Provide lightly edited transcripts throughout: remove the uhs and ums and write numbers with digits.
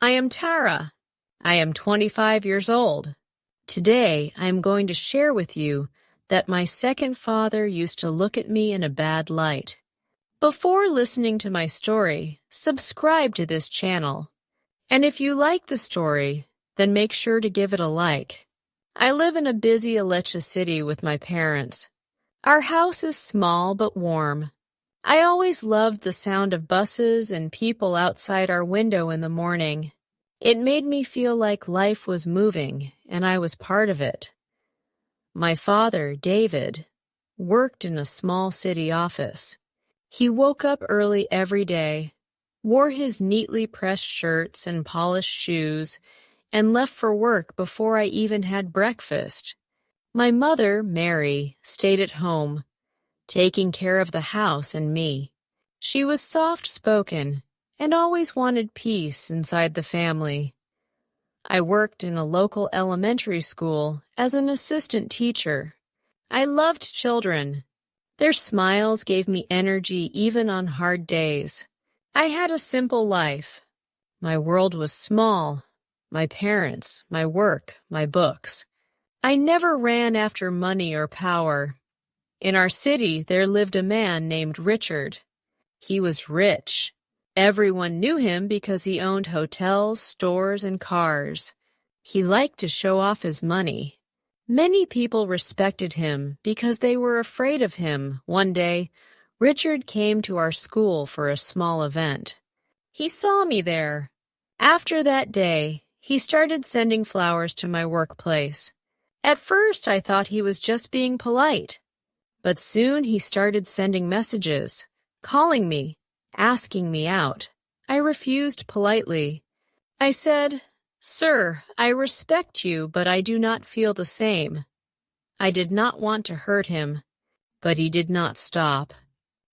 I am Tara. I am 25 years old. Today, I am going to share with you that my second father used to look at me in a bad light. Before listening to my story, subscribe to this channel. And if you like the story, then make sure to give it a like. I live in a busy allicia city with my parents. Our house is small but warm. I always loved the sound of buses and people outside our window in the morning. It made me feel like life was moving, and I was part of it. My father, David, worked in a small city office. He woke up early every day, wore his neatly pressed shirts and polished shoes, and left for work before I even had breakfast. My mother, Mary, stayed at home, taking care of the house and me. She was soft-spoken and always wanted peace inside the family. I worked in a local elementary school as an assistant teacher. I loved children. Their smiles gave me energy even on hard days. I had a simple life. My world was small. My parents, my work, my books. I never ran after money or power. In our city, there lived a man named Richard. He was rich. Everyone knew him because he owned hotels, stores, and cars. He liked to show off his money. Many people respected him because they were afraid of him. One day, Richard came to our school for a small event. He saw me there. After that day, he started sending flowers to my workplace. At first, I thought he was just being polite. But soon he started sending messages, calling me, asking me out. I refused politely. I said, "Sir, I respect you, but I do not feel the same." I did not want to hurt him, but he did not stop.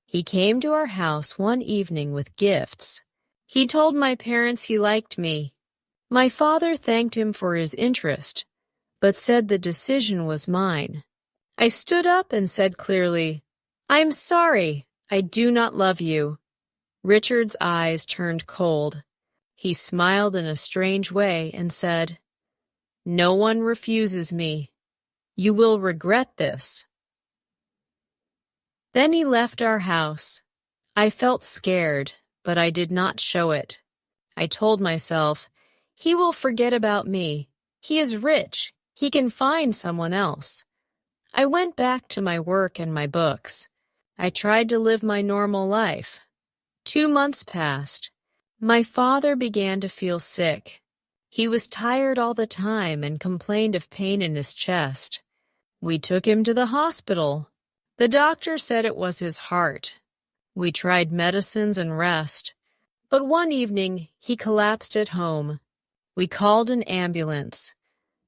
He came to our house one evening with gifts. He told my parents he liked me. My father thanked him for his interest, but said the decision was mine. I stood up and said clearly, "I'm sorry, I do not love you." Richard's eyes turned cold. He smiled in a strange way and said, "No one refuses me. You will regret this." Then he left our house. I felt scared, but I did not show it. I told myself, he will forget about me. He is rich. He can find someone else. I went back to my work and my books. I tried to live my normal life. 2 months passed. My father began to feel sick. He was tired all the time and complained of pain in his chest. We took him to the hospital. The doctor said it was his heart. We tried medicines and rest. But one evening, he collapsed at home. We called an ambulance.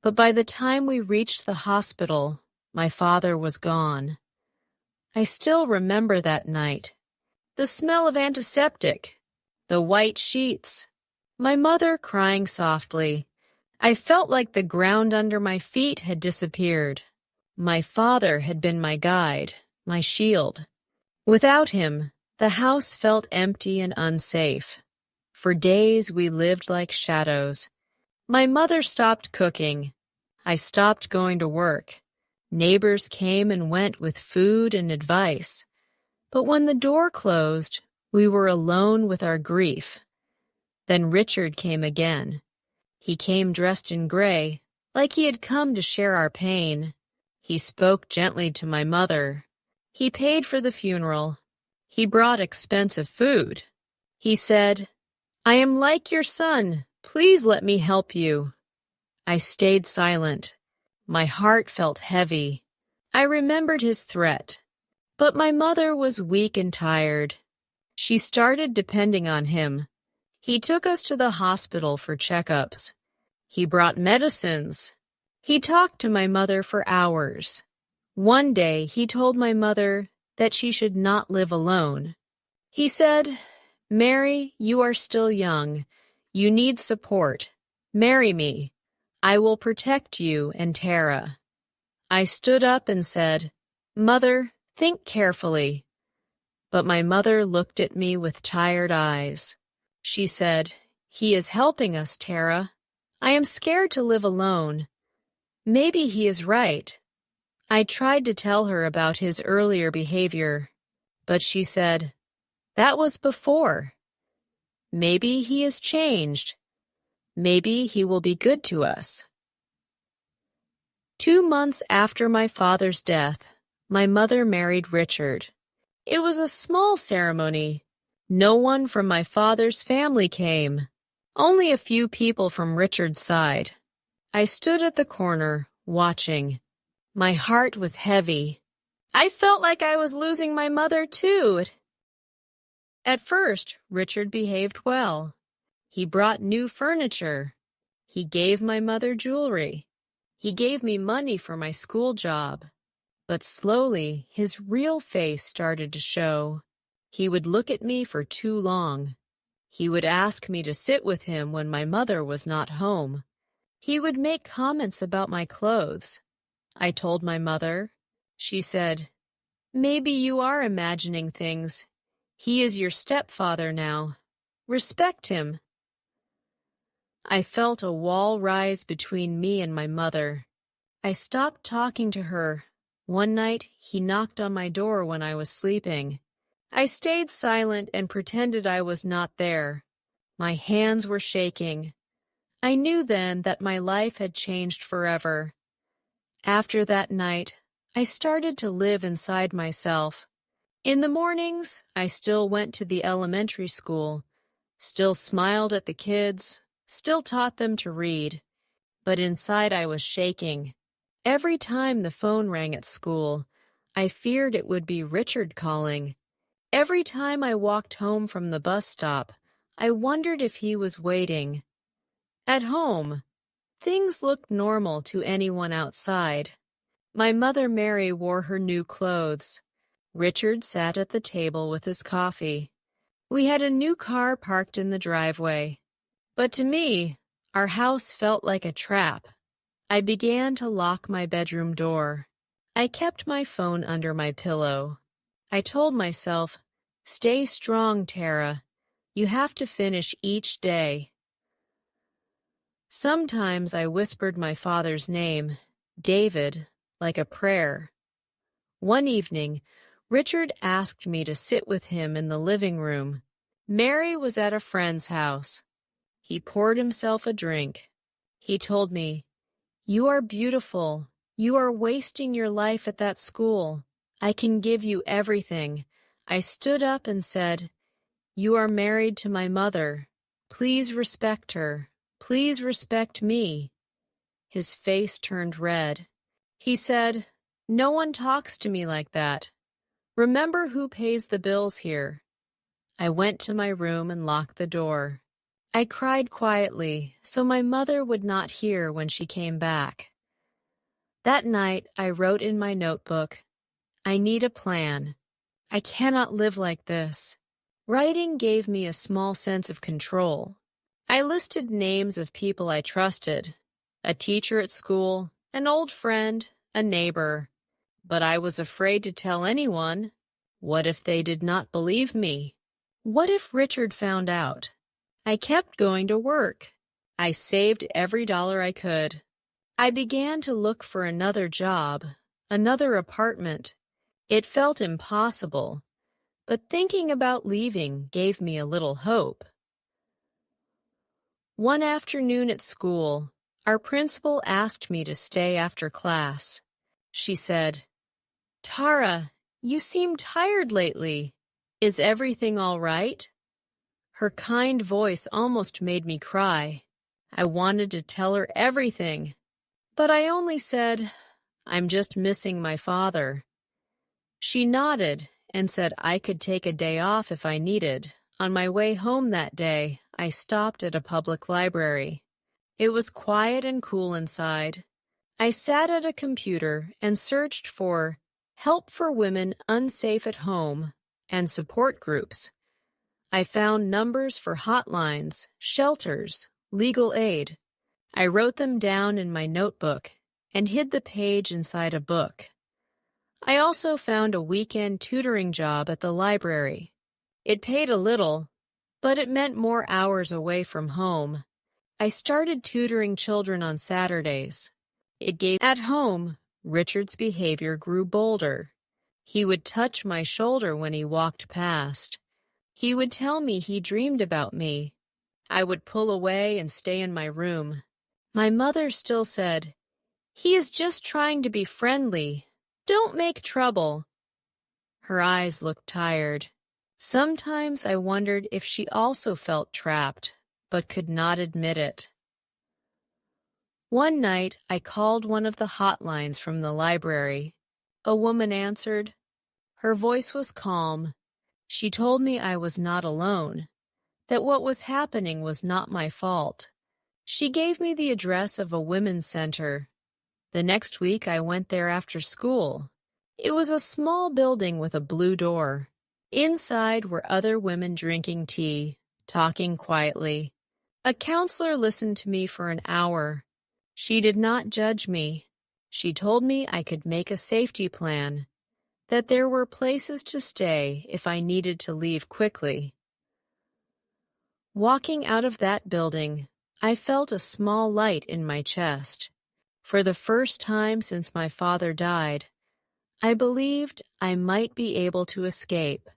But by the time we reached the hospital, my father was gone. I still remember that night. The smell of antiseptic, the white sheets, my mother crying softly. I felt like the ground under my feet had disappeared. My father had been my guide, my shield. Without him, the house felt empty and unsafe. For days we lived like shadows. My mother stopped cooking. I stopped going to work. Neighbors came and went with food and advice. But when the door closed, we were alone with our grief. Then Richard came again. He came dressed in gray, like he had come to share our pain. He spoke gently to my mother. He paid for the funeral. He brought expensive food. He said, "I am like your son. Please let me help you." I stayed silent. My heart felt heavy. I remembered his threat. But my mother was weak and tired. She started depending on him. He took us to the hospital for checkups. He brought medicines. He talked to my mother for hours. One day, he told my mother that she should not live alone. He said, "Mary, you are still young. You need support. Marry me. I will protect you and Tara." I stood up and said, "Mother, think carefully." But my mother looked at me with tired eyes. She said, He is helping us, Tara. I am scared to live alone. Maybe he is right. I tried to tell her about his earlier behavior, but she said, that was before. Maybe he has changed. Maybe he will be good to us. 2 months after my father's death, my mother married Richard. It was a small ceremony. No one from my father's family came. Only a few people from Richard's side. I stood at the corner, watching. My heart was heavy. I felt like I was losing my mother, too. At first, Richard behaved well. He brought new furniture. He gave my mother jewelry. He gave me money for my school job. But slowly, his real face started to show. He would look at me for too long. He would ask me to sit with him when my mother was not home. He would make comments about my clothes. I told my mother. She said, maybe you are imagining things. He is your stepfather now. Respect him. I felt a wall rise between me and my mother. I stopped talking to her. One night, he knocked on my door when I was sleeping. I stayed silent and pretended I was not there. My hands were shaking. I knew then that my life had changed forever. After that night, I started to live inside myself. In the mornings, I still went to the elementary school, still smiled at the kids, still taught them to read. But inside I was shaking. Every time the phone rang at school, I feared it would be Richard calling. Every time I walked home from the bus stop, I wondered if he was waiting. At home, things looked normal to anyone outside. My mother Mary wore her new clothes. Richard sat at the table with his coffee. We had a new car parked in the driveway. But to me, our house felt like a trap. I began to lock my bedroom door. I kept my phone under my pillow. I told myself, stay strong, Tara. You have to finish each day. Sometimes I whispered my father's name, David, like a prayer. One evening, Richard asked me to sit with him in the living room. Mary was at a friend's house. He poured himself a drink. He told me, you are beautiful. You are wasting your life at that school. I can give you everything. I stood up and said, you are married to my mother. Please respect her. Please respect me. His face turned red. He said, no one talks to me like that. Remember who pays the bills here. I went to my room and locked the door. I cried quietly so my mother would not hear when she came back. That night, I wrote in my notebook, I need a plan. I cannot live like this. Writing gave me a small sense of control. I listed names of people I trusted, a teacher at school, an old friend, a neighbor. But I was afraid to tell anyone. What if they did not believe me? What if Richard found out? I kept going to work. I saved every dollar I could. I began to look for another job, another apartment. It felt impossible, but thinking about leaving gave me a little hope. One afternoon at school, our principal asked me to stay after class. She said, Tara, you seem tired lately. Is everything all right? Her kind voice almost made me cry. I wanted to tell her everything, but I only said, I'm just missing my father. She nodded and said I could take a day off if I needed. On my way home that day, I stopped at a public library. It was quiet and cool inside. I sat at a computer and searched for help for women unsafe at home and support groups. I found numbers for hotlines, shelters, legal aid. I wrote them down in my notebook and hid the page inside a book. I also found a weekend tutoring job at the library. It paid a little, but it meant more hours away from home. I started tutoring children on Saturdays. At home, Richard's behavior grew bolder. He would touch my shoulder when he walked past. He would tell me he dreamed about me. I would pull away and stay in my room. My mother still said, "He is just trying to be friendly. Don't make trouble." Her eyes looked tired. Sometimes I wondered if she also felt trapped, but could not admit it. One night, I called one of the hotlines from the library. A woman answered. Her voice was calm. She told me I was not alone, that what was happening was not my fault. She gave me the address of a women's center. The next week, I went there after school. It was a small building with a blue door. Inside were other women drinking tea, talking quietly. A counselor listened to me for an hour. She did not judge me. She told me I could make a safety plan, that there were places to stay if I needed to leave quickly. Walking out of that building, I felt a small light in my chest. For the first time since my father died, I believed I might be able to escape.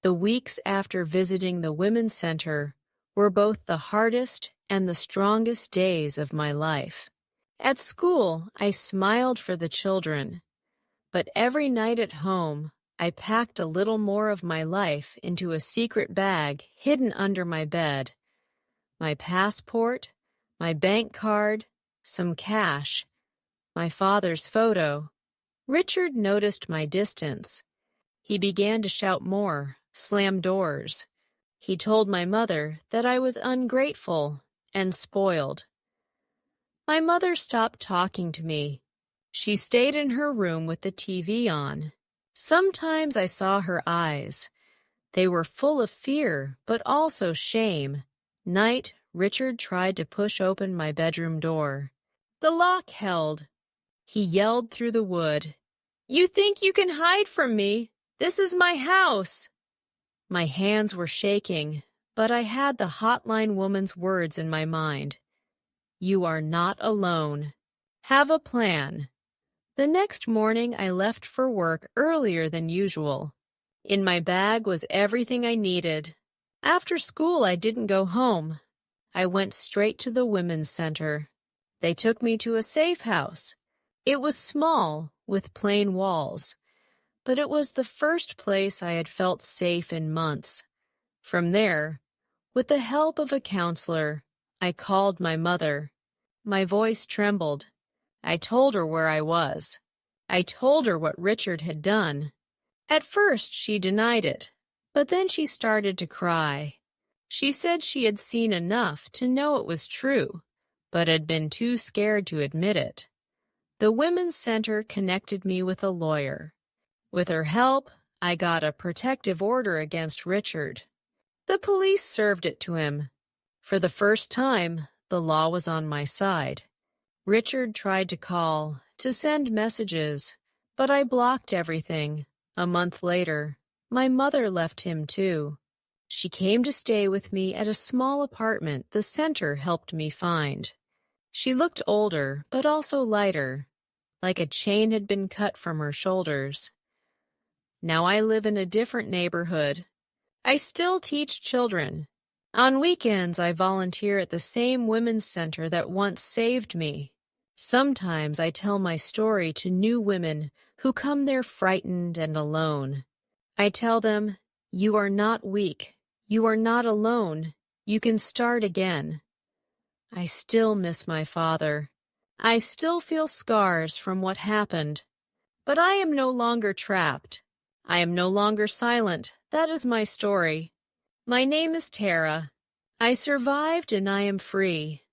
The weeks after visiting the Women's Center were both the hardest and the strongest days of my life. At school, I smiled for the children, but every night at home, I packed a little more of my life into a secret bag hidden under my bed. My passport, my bank card, some cash, my father's photo. Richard noticed my distance. He began to shout more, slam doors. He told my mother that I was ungrateful and spoiled. My mother stopped talking to me. She stayed in her room with the TV on. Sometimes I saw her eyes. They were full of fear, but also shame. Night, Richard tried to push open my bedroom door. The lock held. He yelled through the wood, "You think you can hide from me? This is my house." My hands were shaking, but I had the hotline woman's words in my mind. You are not alone. Have a plan. The next morning, I left for work earlier than usual. In my bag was everything I needed. After school, I didn't go home. I went straight to the Women's Center. They took me to a safe house. It was small, with plain walls, but it was the first place I had felt safe in months. From there, with the help of a counselor, I called my mother. My voice trembled. I told her where I was. I told her what Richard had done. At first, she denied it, but then she started to cry. She said she had seen enough to know it was true, but had been too scared to admit it. The Women's Center connected me with a lawyer. With her help, I got a protective order against Richard. The police served it to him. For the first time, the law was on my side. Richard tried to call, to send messages, but I blocked everything. A month later, my mother left him too. She came to stay with me at a small apartment the center helped me find. She looked older, but also lighter, like a chain had been cut from her shoulders. Now I live in a different neighborhood. I still teach children. On weekends, I volunteer at the same women's center that once saved me. Sometimes I tell my story to new women who come there frightened and alone. I tell them, you are not weak. You are not alone. You can start again. I still miss my father. I still feel scars from what happened. But I am no longer trapped. I am no longer silent. That is my story. My name is Tara. I survived and I am free.